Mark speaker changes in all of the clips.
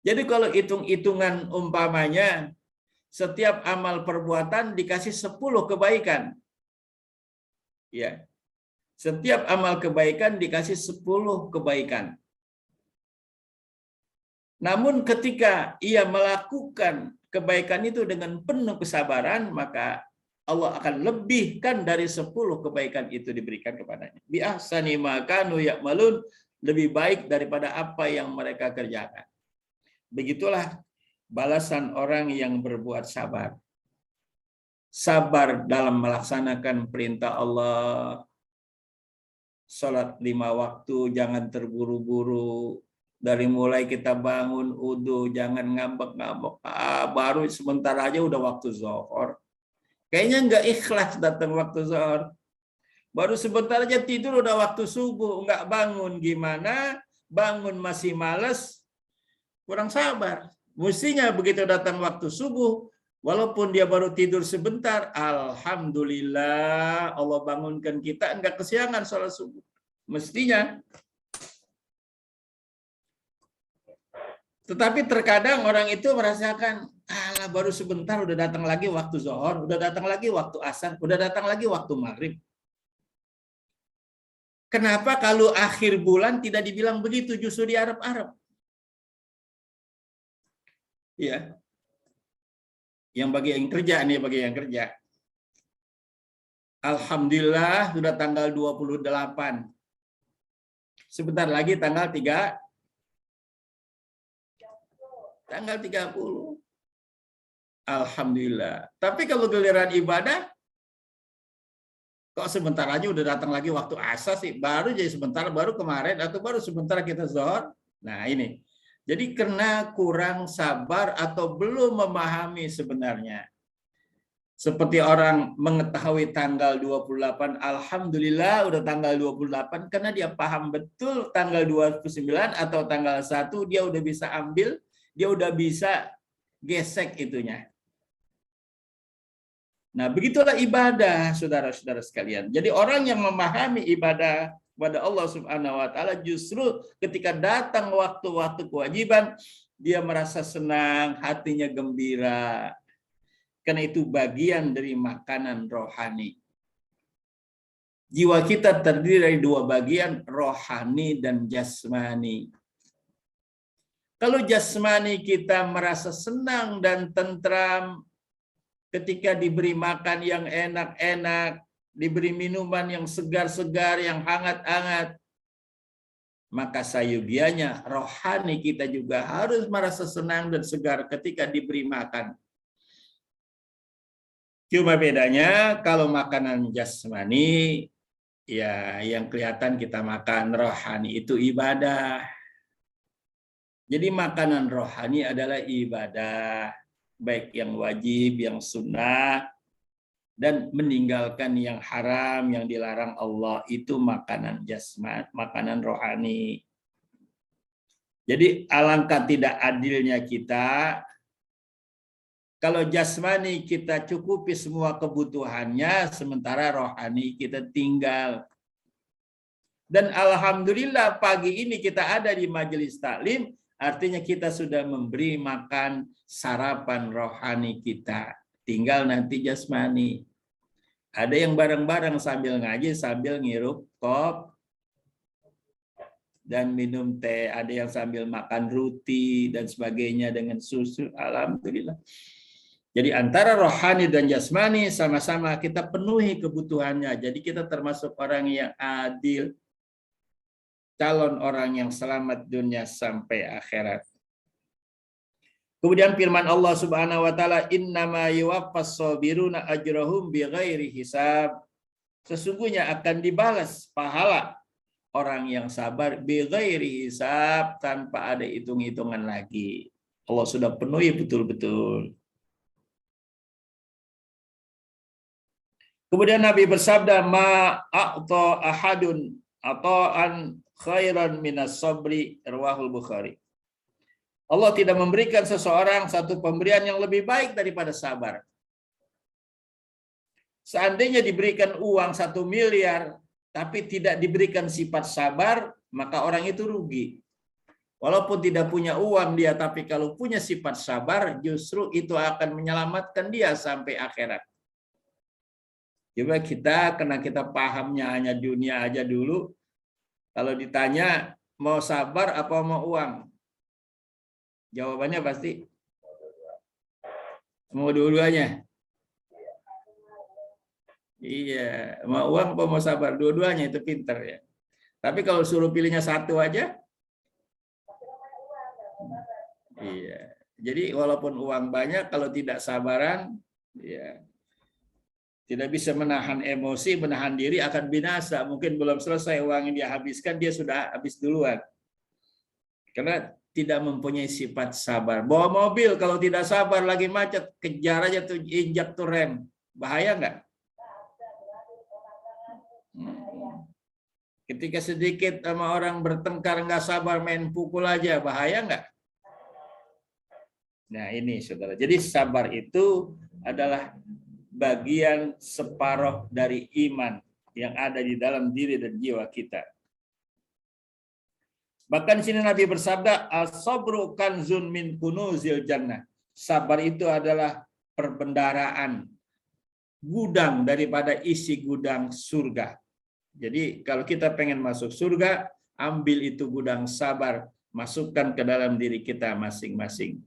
Speaker 1: Jadi kalau hitung-hitungan umpamanya, setiap amal perbuatan dikasih 10 kebaikan. Ya. Setiap amal kebaikan dikasih 10 kebaikan. Namun ketika ia melakukan kebaikan itu dengan penuh kesabaran, maka Allah akan lebihkan dari 10 kebaikan itu diberikan kepadanya. Bi ahsani ma kanu ya'malun, lebih baik daripada apa yang mereka kerjakan. Begitulah balasan orang yang berbuat sabar. Sabar dalam melaksanakan perintah Allah. Salat 5 waktu, jangan terburu-buru. Dari mulai kita bangun wudu, jangan ngambek-ngambek. Baru sebentar aja udah waktu zuhur. Kayaknya nggak ikhlas datang waktu zuhur. Baru sebentar aja tidur udah waktu subuh, nggak bangun. Gimana? Bangun masih males, kurang sabar. Mestinya begitu datang waktu subuh, walaupun dia baru tidur sebentar, alhamdulillah Allah bangunkan kita, enggak kesiangan sholat subuh. Mestinya. Tetapi terkadang orang itu merasakan, alah baru sebentar udah datang lagi waktu zuhur, udah datang lagi waktu asar, udah datang lagi waktu maghrib. Kenapa kalau akhir bulan tidak dibilang begitu, justru di Arab-Arab? Ya. Yang bagi yang kerja nih, bagi yang kerja. Alhamdulillah sudah tanggal 28. Sebentar lagi tanggal 30. Alhamdulillah. Tapi kalau giliran ibadah, kok sebentar aja udah datang lagi waktu asar sih, baru jadi sebentar, baru kemarin, atau baru sebentar kita zuhur. Nah ini. Jadi karena kurang sabar atau belum memahami sebenarnya. Seperti orang mengetahui tanggal 28, alhamdulillah udah tanggal 28, karena dia paham betul tanggal 29 atau tanggal 1, dia udah bisa ambil, dia udah bisa gesek itunya. Nah, begitulah ibadah, saudara-saudara sekalian. Jadi orang yang memahami ibadah kepada Allah Subhanahu wa taala, justru ketika datang waktu-waktu kewajiban, dia merasa senang, hatinya gembira. Karena itu bagian dari makanan rohani. Jiwa kita terdiri dari 2 bagian, rohani dan jasmani. Kalau jasmani kita merasa senang dan tentram ketika diberi makan yang enak-enak, diberi minuman yang segar-segar, yang hangat-hangat, maka sayugianya rohani kita juga harus merasa senang dan segar ketika diberi makan. Cuma bedanya kalau makanan jasmani, ya yang kelihatan kita makan, rohani itu ibadah. Jadi makanan rohani adalah ibadah, baik yang wajib, yang sunnah, dan meninggalkan yang haram, yang dilarang Allah, itu makanan jasmani, makanan rohani. Jadi alangkah tidak adilnya kita, kalau jasmani kita cukupi semua kebutuhannya, sementara rohani kita tinggal. Dan alhamdulillah pagi ini kita ada di majelis taklim, artinya kita sudah memberi makan sarapan rohani kita. Tinggal nanti jasmani. Ada yang bareng-bareng sambil ngaji, sambil ngirup kop dan minum teh. Ada yang sambil makan roti dan sebagainya dengan susu. Alhamdulillah. Jadi antara rohani dan jasmani sama-sama kita penuhi kebutuhannya. Jadi kita termasuk orang yang adil. Calon orang yang selamat dunia sampai akhirat. Kemudian firman Allah Subhanahu wa taala, innama yuwaffas sabiruna ajrahum bighairi hisab. Sesungguhnya akan dibalas pahala orang yang sabar bighairi hisab, tanpa ada hitung-hitungan lagi. Allah sudah penuhi betul-betul. Kemudian Nabi bersabda, ma a'ta ahadun ata'an khairan minas sabri, rawahul Bukhari. Allah tidak memberikan seseorang satu pemberian yang lebih baik daripada sabar. Seandainya diberikan uang 1 miliar, tapi tidak diberikan sifat sabar, maka orang itu rugi. Walaupun tidak punya uang dia, tapi kalau punya sifat sabar, justru itu akan menyelamatkan dia sampai akhirat. Coba kita, karena kita pahamnya hanya dunia aja dulu, kalau ditanya mau sabar apa mau uang? Jawabannya pasti mau dua-duanya. Iya, mau uang apa mau sabar? Dua-duanya itu pinter ya. Tapi kalau suruh pilihnya satu aja, iya. Jadi walaupun uang banyak, kalau tidak sabaran, ya tidak bisa menahan emosi, menahan diri akan binasa. Mungkin belum selesai uang yang dia habiskan, dia sudah habis duluan. Karena tidak mempunyai sifat sabar. Bawa mobil kalau tidak sabar lagi macet, kejar aja tuh, injak tuh rem. Bahaya nggak? Ketika sedikit sama orang bertengkar nggak sabar main pukul aja, bahaya nggak? Nah ini saudara. Jadi sabar itu adalah bagian separuh dari iman yang ada di dalam diri dan jiwa kita. Bahkan sini Nabi bersabda, as-sabru kanzun min kunuzil jannah. Sabar itu adalah perbendaraan, gudang daripada isi gudang surga. Jadi kalau kita pengen masuk surga, ambil itu gudang sabar, masukkan ke dalam diri kita masing-masing.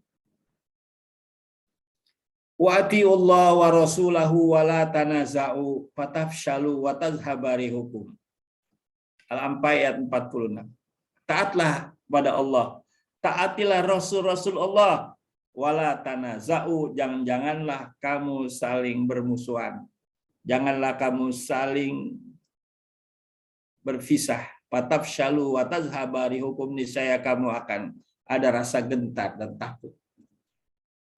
Speaker 1: Wa atiullah wa rasulahu wa la tanaza'u fatafshalu wa tazhabarihukum. Al-Anfal ayat 46. Taatlah pada Allah, taatilah Rasul-Rasul Allah, wala tanaza'u, jangan-janganlah kamu saling bermusuhan. Janganlah kamu saling berpisah. Fatafshalu wa tazhabarihukum, niscaya kamu akan ada rasa gentar dan takut.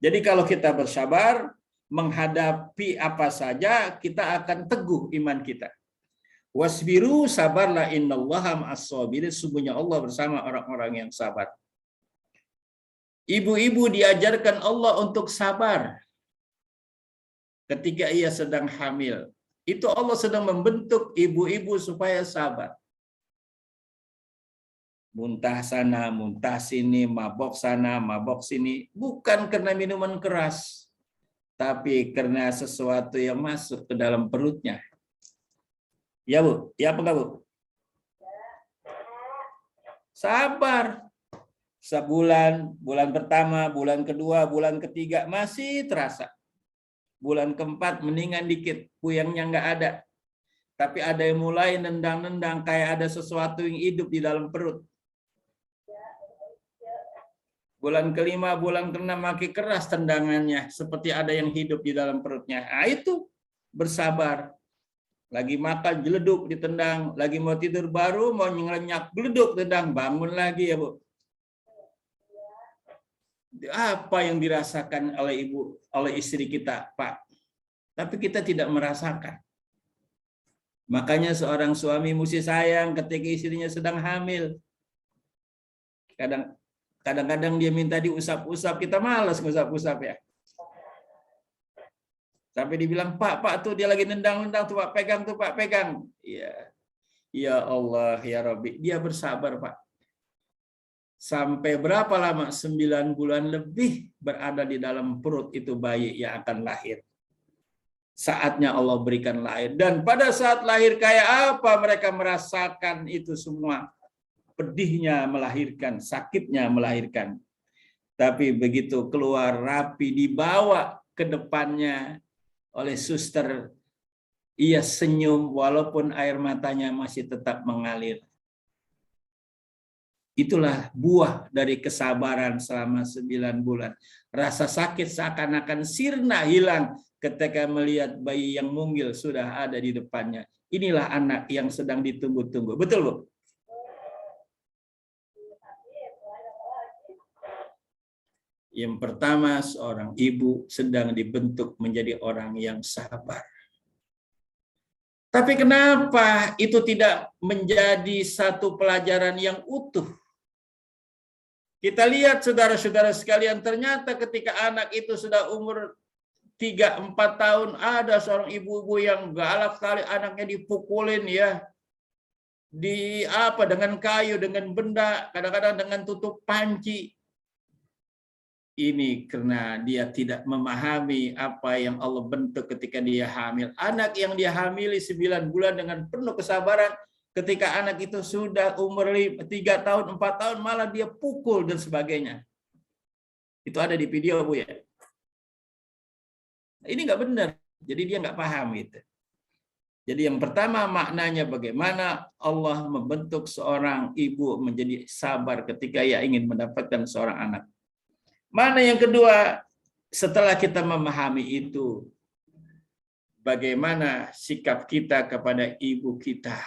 Speaker 1: Jadi kalau kita bersabar menghadapi apa saja, kita akan teguh iman kita. Wasbiru, sabarlah, innallaha ma'as-sabirin, sesungguhnya Allah bersama orang-orang yang sabar. Ibu-ibu diajarkan Allah untuk sabar ketika ia sedang hamil. Itu Allah sedang membentuk ibu-ibu supaya sabar. Muntah sana, muntah sini, mabok sana, mabok sini. Bukan karena minuman keras, tapi karena sesuatu yang masuk ke dalam perutnya. Ya Bu, ya apa enggak Bu? Sabar. Sebulan, bulan pertama, bulan kedua, bulan ketiga masih terasa. Bulan keempat mendingan dikit, puyengnya enggak ada. Tapi ada yang mulai nendang-nendang kayak ada sesuatu yang hidup di dalam perut. Bulan kelima, bulan keenam makin keras tendangannya, seperti ada yang hidup di dalam perutnya. Nah, itu bersabar. Lagi makan jeleduk ditendang, lagi mau tidur baru mau nyelenyak jeleduk tendang, bangun lagi ya Bu. Apa yang dirasakan oleh ibu, oleh istri kita, Pak? Tapi kita tidak merasakan. Makanya seorang suami mesti sayang ketika istrinya sedang hamil. Kadang-kadang dia minta diusap-usap, kita malas ngusap-usap ya. Sampai dibilang, Pak tuh dia lagi nendang-nendang tuh Pak, pegang tuh Pak, pegang. Iya. Ya Allah, ya Rabbi, dia bersabar Pak. Sampai berapa lama? 9 bulan lebih berada di dalam perut itu bayi yang akan lahir. Saatnya Allah berikan lahir. Dan pada saat lahir kayak apa mereka merasakan itu semua. Pedihnya melahirkan, sakitnya melahirkan. Tapi begitu keluar rapi, dibawa ke depannya oleh suster, ia senyum walaupun air matanya masih tetap mengalir. Itulah buah dari kesabaran selama 9 bulan. Rasa sakit seakan-akan sirna hilang ketika melihat bayi yang mungil sudah ada di depannya. Inilah anak yang sedang ditunggu-tunggu. Betul, Bu? Yang pertama, seorang ibu sedang dibentuk menjadi orang yang sabar. Tapi kenapa itu tidak menjadi satu pelajaran yang utuh? Kita lihat saudara-saudara sekalian, ternyata ketika anak itu sudah umur 3-4 tahun, ada seorang ibu-ibu yang galak sekali, anaknya dipukulin ya. di apa dengan kayu, dengan benda, kadang-kadang dengan tutup panci. Ini karena dia tidak memahami apa yang Allah bentuk ketika dia hamil. Anak yang dia hamili 9 bulan dengan penuh kesabaran, ketika anak itu sudah umur 3 tahun, 4 tahun, malah dia pukul dan sebagainya. Itu ada di video, Bu, ya. Ini nggak benar. Jadi dia nggak paham itu. Jadi yang pertama maknanya bagaimana Allah membentuk seorang ibu menjadi sabar ketika ia ingin mendapatkan seorang anak. Mana yang kedua, setelah kita memahami itu, bagaimana sikap kita kepada ibu kita.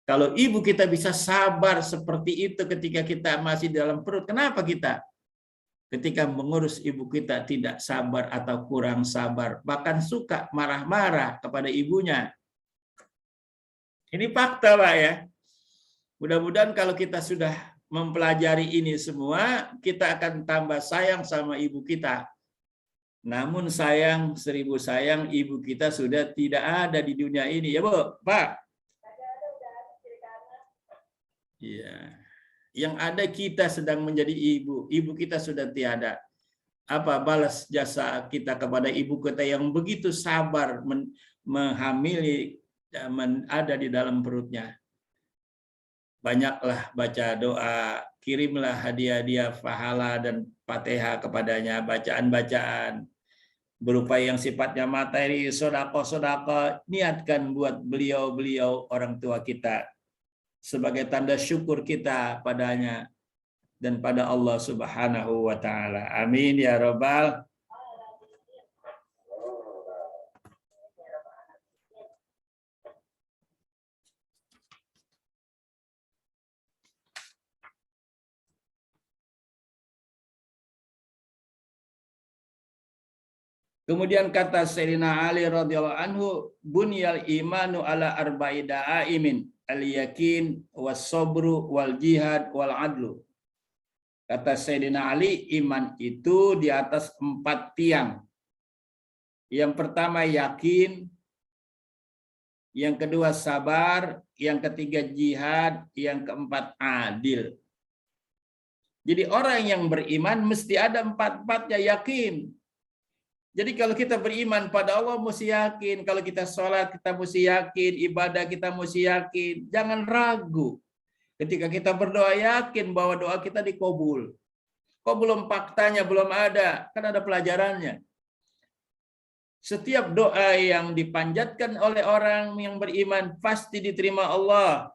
Speaker 1: Kalau ibu kita bisa sabar seperti itu ketika kita masih dalam perut, kenapa kita ketika mengurus ibu kita tidak sabar atau kurang sabar, bahkan suka marah-marah kepada ibunya? Ini fakta, Pak, ya. Mudah-mudahan kalau kita sudah mempelajari ini semua, kita akan tambah sayang sama ibu kita. Namun sayang, 1000 sayang, ibu kita sudah tidak ada di dunia ini. Ya, Bu, Pak? Iya. Yang ada kita sedang menjadi ibu. Ibu kita sudah tiada. Apa balas jasa kita kepada ibu kita yang begitu sabar menghamili dan ada di dalam perutnya? Banyaklah baca doa, kirimlah hadiah-hadiah pahala dan Fatihah kepadanya, bacaan-bacaan berupa yang sifatnya materi, sodako-sodako, niatkan buat beliau-beliau orang tua kita sebagai tanda syukur kita padanya dan pada Allah Subhanahu wa taala. Amin ya rabbal. Kemudian kata Sayyidina Ali radhiyallahu anhu, bunyal imanu ala arba'i da'aimin, al-yakin was-sabru wal jihad wal adlu. Kata Sayyidina Ali, iman itu di atas 4 tiang. Yang pertama yakin, yang kedua sabar, yang ketiga jihad, yang keempat adil. Jadi orang yang beriman mesti ada 4-4-nya, yakin. Jadi kalau kita beriman pada Allah mesti yakin, kalau kita sholat kita mesti yakin, ibadah kita mesti yakin, jangan ragu. Ketika kita berdoa yakin bahwa doa kita dikabul. Kok belum faktanya belum ada, kan ada pelajarannya. Setiap doa yang dipanjatkan oleh orang yang beriman pasti diterima Allah.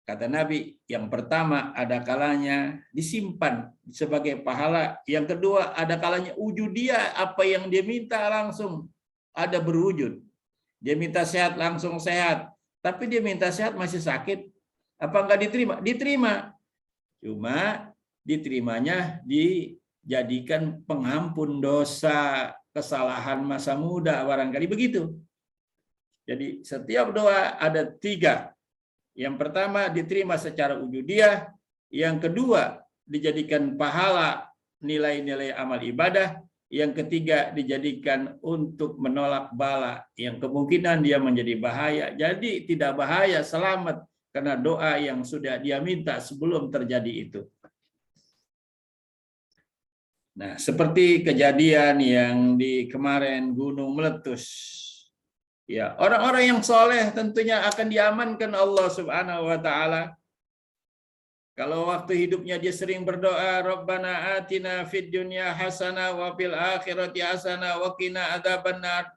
Speaker 1: Kata Nabi, yang pertama ada kalanya disimpan sebagai pahala. Yang kedua ada kalanya wujud dia, apa yang dia minta langsung ada berwujud. Dia minta sehat langsung sehat. Tapi dia minta sehat masih sakit. Apa enggak diterima? Diterima. Cuma diterimanya dijadikan pengampun dosa, kesalahan masa muda, barangkali begitu. Jadi setiap doa ada 3. Yang pertama diterima secara wujudiyah, yang kedua dijadikan pahala nilai-nilai amal ibadah, yang ketiga dijadikan untuk menolak bala yang kemungkinan dia menjadi bahaya. Jadi tidak bahaya, selamat karena doa yang sudah dia minta sebelum terjadi itu. Nah, seperti kejadian yang di kemarin gunung meletus. Ya, orang-orang yang soleh tentunya akan diamankan Allah Subhanahu wa taala. Kalau waktu hidupnya dia sering berdoa, Rabbana atina fid dunya hasanah wa fil akhirati hasanah wa qina adzabannar.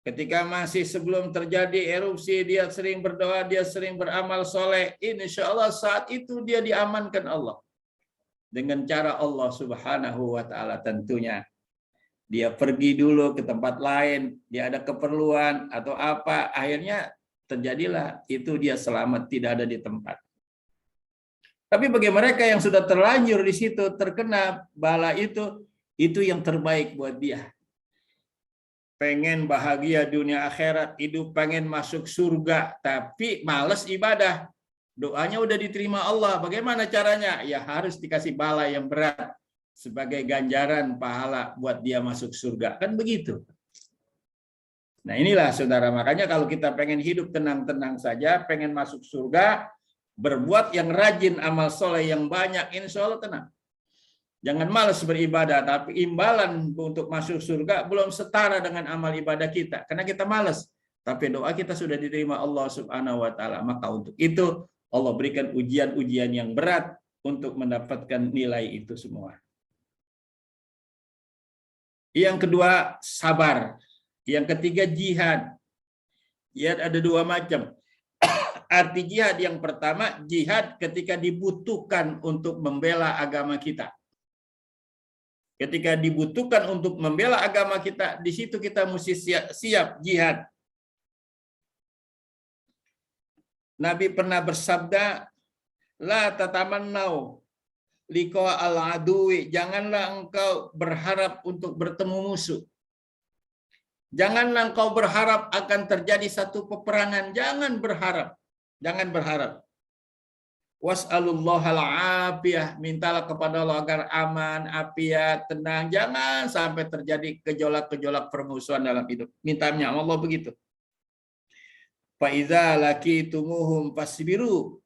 Speaker 1: Ketika masih sebelum terjadi erupsi, dia sering berdoa, dia sering beramal soleh. Insya Allah saat itu dia diamankan Allah. Dengan cara Allah Subhanahu wa taala tentunya. Dia pergi dulu ke tempat lain, dia ada keperluan atau apa, akhirnya terjadilah itu dia selamat, tidak ada di tempat. Tapi bagi mereka yang sudah terlanjur di situ, terkena bala itu yang terbaik buat dia. Pengen bahagia dunia akhirat, hidup pengen masuk surga, tapi males ibadah. Doanya udah diterima Allah, bagaimana caranya? Ya harus dikasih bala yang berat. Sebagai ganjaran pahala buat dia masuk surga. Kan begitu. Nah inilah saudara, makanya kalau kita pengen hidup tenang-tenang saja, pengen masuk surga, berbuat yang rajin, amal soleh yang banyak, insya Allah tenang. Jangan malas beribadah, tapi imbalan untuk masuk surga belum setara dengan amal ibadah kita. Karena kita malas, tapi doa kita sudah diterima Allah Subhanahu wa Ta'ala. Maka untuk itu Allah berikan ujian-ujian yang berat untuk mendapatkan nilai itu semua. Yang kedua, sabar. Yang ketiga, jihad. Jihad ada dua macam. Arti jihad yang pertama, jihad ketika dibutuhkan untuk membela agama kita. Ketika dibutuhkan untuk membela agama kita, di situ kita mesti siap jihad. Nabi pernah bersabda, la tatamannau liqa al-aduwi, janganlah engkau berharap untuk bertemu musuh. Janganlah engkau berharap akan terjadi satu peperangan. Jangan berharap. Jangan berharap. Was'alullahal afiyah. Mintalah kepada Allah agar aman, afiat, tenang. Jangan sampai terjadi gejolak-gejolak permusuhan dalam hidup. Mintanya Allah begitu. Faiza laqitumuhum fasbiru.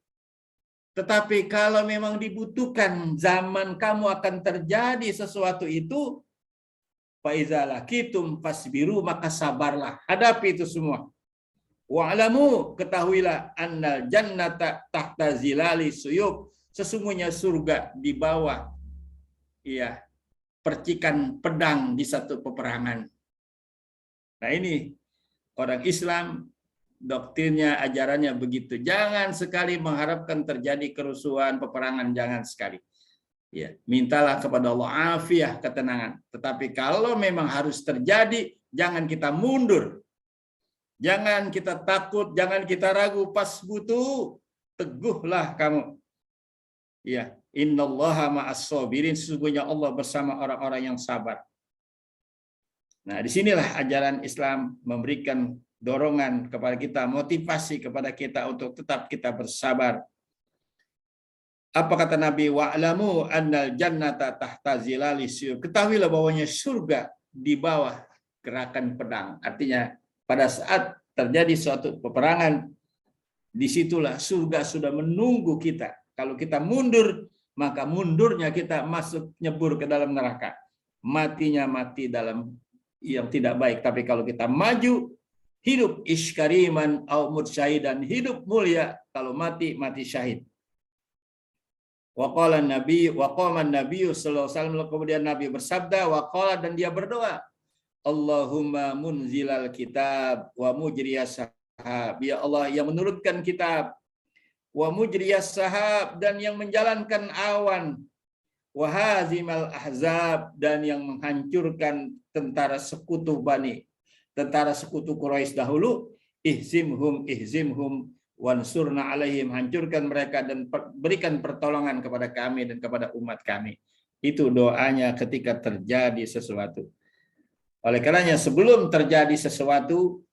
Speaker 1: Tetapi kalau memang dibutuhkan zaman kamu akan terjadi sesuatu itu, faiza laqitum fasbiru, maka sabarlah, hadapi itu semua. Wa'lamu, ketahuilah, annal jannata tahta zilali suyub, sesungguhnya surga di bawah percikan pedang di satu peperangan. Nah ini orang Islam, doktrinnya, ajarannya begitu. Jangan sekali mengharapkan terjadi kerusuhan, peperangan, jangan sekali. Ya, mintalah kepada Allah afiah, ketenangan. Tetapi kalau memang harus terjadi, jangan kita mundur. Jangan kita takut, jangan kita ragu, pas butuh, teguhlah kamu. Ya, innallaha ma'as sabirin, sesungguhnya Allah bersama orang-orang yang sabar. Nah, disinilah ajaran Islam memberikan dorongan kepada kita, motivasi kepada kita untuk tetap kita bersabar. Apa kata Nabi? Wa'lamu annal jannata tahta zilali suyub. Ketahuilah bahwanya surga di bawah gerakan pedang. Artinya pada saat terjadi suatu peperangan, disitulah surga sudah menunggu kita. Kalau kita mundur, maka mundurnya kita masuk nyebur ke dalam neraka. Matinya mati dalam yang tidak baik. Tapi kalau kita maju, hidup iskariman au mutsyahidan, hidup mulia. Kalau mati, mati syahid. Waqala Nabi, waqaman Nabi sallallahu alaihi wasallam, kemudian Nabi bersabda, waqala, dan dia berdoa, Allahumma munzilal kitab wa mujriyas sahab, ya Allah yang menurunkan kitab, wa mujriyas sahab, dan yang menjalankan awan, wa hazimal ahzab, dan yang menghancurkan tentara sekutu tentara sekutu Quraisy dahulu, ihzimhum wansurna alaihim, hancurkan mereka dan berikan pertolongan kepada kami dan kepada umat kami. Itu doanya ketika terjadi sesuatu. Oleh karenanya sebelum terjadi sesuatu,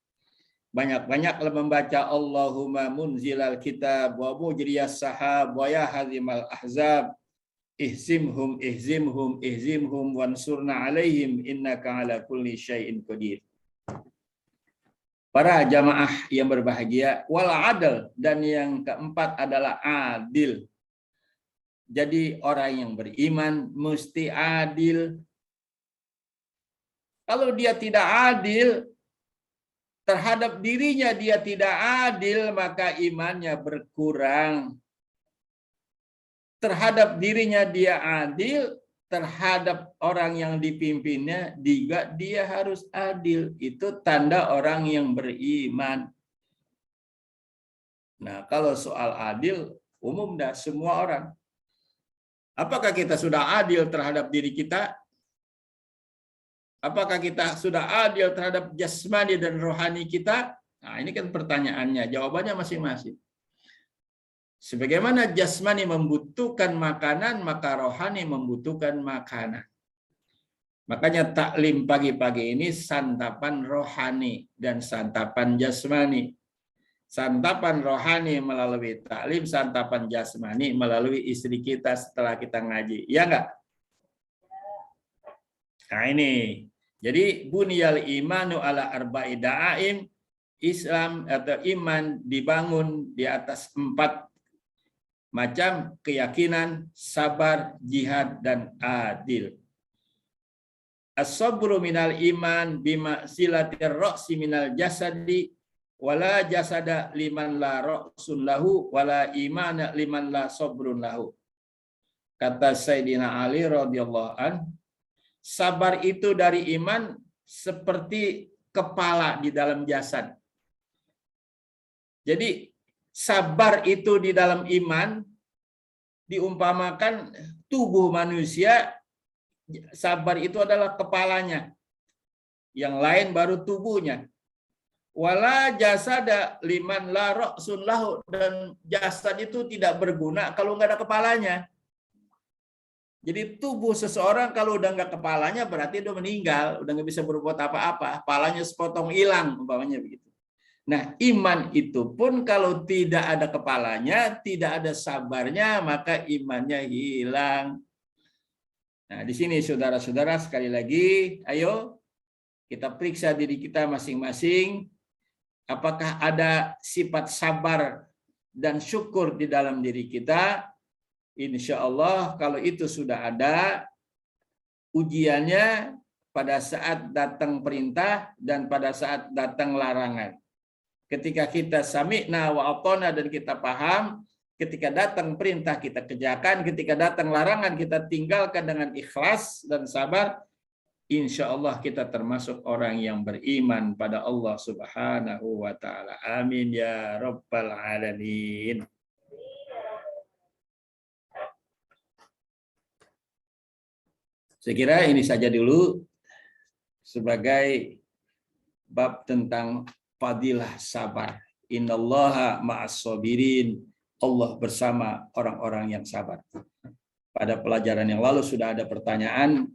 Speaker 1: banyak-banyaklah membaca Allahumma munzilal kitab wa mujriyas sahab wa ya hazimal ahzab, ihzimhum wansurna alaihim innaka ala kulli syai'in qadir. Para jamaah yang berbahagia, wal adl, dan yang keempat adalah adil. Jadi orang yang beriman mesti adil. Kalau dia tidak adil terhadap dirinya, dia tidak adil, maka imannya berkurang. Terhadap dirinya dia adil, terhadap orang yang dipimpinnya juga dia harus adil. Itu tanda orang yang beriman. Nah, kalau soal adil, umum dah semua orang. Apakah kita sudah adil terhadap diri kita? Apakah kita sudah adil terhadap jasmani dan rohani kita? Nah, ini kan pertanyaannya. Jawabannya masing-masing. Sebagaimana jasmani membutuhkan makanan, maka rohani membutuhkan makanan. Makanya taklim pagi-pagi ini santapan rohani dan santapan jasmani. Santapan rohani melalui taklim, santapan jasmani melalui istri kita setelah kita ngaji. Ya enggak? Nah ini Jadi bunyal imanu ala arba'i da'aim, Islam atau iman dibangun di atas 4 macam keyakinan, sabar, jihad, dan adil. As-sabru minal iman bima silatir ra'si minal jasadi wala jasada liman la ra'sun lahu wala imana liman la sabrun lahu. Kata Sayyidina Ali radhiyallahu an, sabar itu dari iman seperti kepala di dalam jasad. Jadi sabar itu di dalam iman diumpamakan tubuh manusia, sabar itu adalah kepalanya. Yang lain baru tubuhnya. Wala jasada liman la ra'sun lahu, dan jasad itu tidak berguna kalau nggak ada kepalanya. Jadi tubuh seseorang kalau udah nggak kepalanya berarti udah meninggal, udah nggak bisa berbuat apa-apa, kepalanya sepotong hilang, umpamanya begitu. Nah, iman itu pun kalau tidak ada kepalanya, tidak ada sabarnya, maka imannya hilang. Nah, di sini saudara-saudara sekali lagi, ayo kita periksa diri kita masing-masing, apakah ada sifat sabar dan syukur di dalam diri kita. Insya Allah kalau itu sudah ada, ujiannya pada saat datang perintah dan pada saat datang larangan. Ketika kita sami'na wa ata'na dan kita paham, ketika datang perintah kita kerjakan, ketika datang larangan kita tinggalkan dengan ikhlas dan sabar, insya Allah kita termasuk orang yang beriman pada Allah Subhanahu wa Ta'ala. Amin ya Rabbal Alamin. Saya kira ini saja dulu sebagai bab tentang fadilah sabar. Innallaha ma'as sabirin. Allah bersama orang-orang yang sabar. Pada pelajaran yang lalu sudah ada pertanyaan.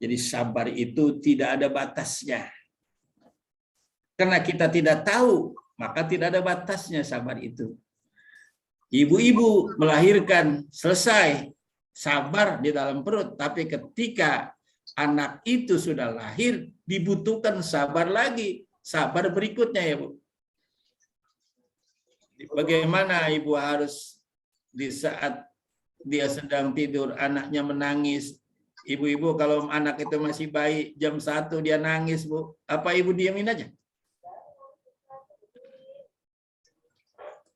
Speaker 1: Jadi sabar itu tidak ada batasnya. Karena kita tidak tahu, maka tidak ada batasnya sabar itu. Ibu-ibu melahirkan, selesai, sabar di dalam perut. Tapi ketika anak itu sudah lahir, dibutuhkan sabar lagi. Sabar berikutnya ya Bu. Bagaimana ibu harus di saat dia sedang tidur, anaknya menangis. Ibu-ibu kalau anak itu masih bayi, jam 1 dia nangis Bu. Apa ibu diamin aja?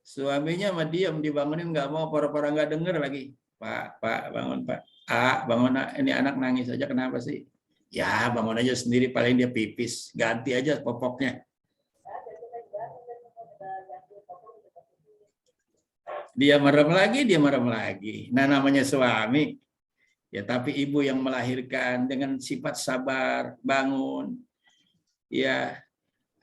Speaker 1: Suaminya mah diam, dibangunin nggak mau, pura-pura nggak denger lagi. Pak, bangun Pak. Bangun, ini anak nangis aja, kenapa sih? Ya bangun aja sendiri, paling dia pipis, ganti aja popoknya. Dia merem lagi. Nah namanya suami. Ya tapi ibu yang melahirkan dengan sifat sabar, bangun, ya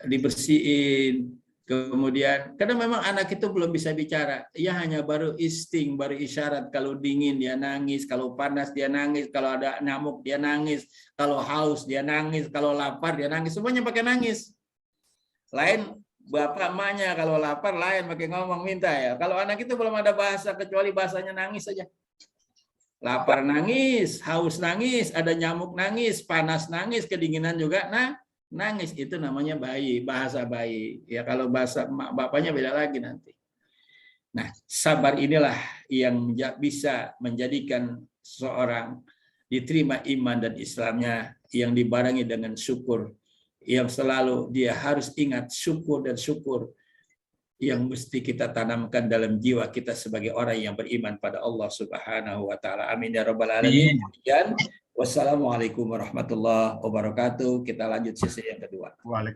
Speaker 1: dibersihin. Kemudian, karena memang anak itu belum bisa bicara, ia hanya baru insting, baru isyarat. Kalau dingin dia nangis, kalau panas dia nangis, kalau ada nyamuk dia nangis, kalau haus dia nangis, kalau lapar dia nangis, semuanya pakai nangis. Lain bapak emaknya kalau lapar lain pakai ngomong minta ya. Kalau anak itu belum ada bahasa kecuali bahasanya nangis saja. Lapar nangis, haus nangis, ada nyamuk nangis, panas nangis, kedinginan juga nangis. Itu namanya bayi, bahasa bayi. Ya kalau bahasa emak bapaknya beda lagi nanti. Nah, sabar inilah yang bisa menjadikan seorang diterima iman dan Islamnya, yang dibarengi dengan syukur, yang selalu dia harus ingat syukur, dan syukur yang mesti kita tanamkan dalam jiwa kita sebagai orang yang beriman pada Allah Subhanahu wa Ta'ala. Amin ya Rabbal Alamin. Wassalamualaikum warahmatullahi wabarakatuh. Kita lanjut sesi yang kedua.
Speaker 2: Waalaikumsalam.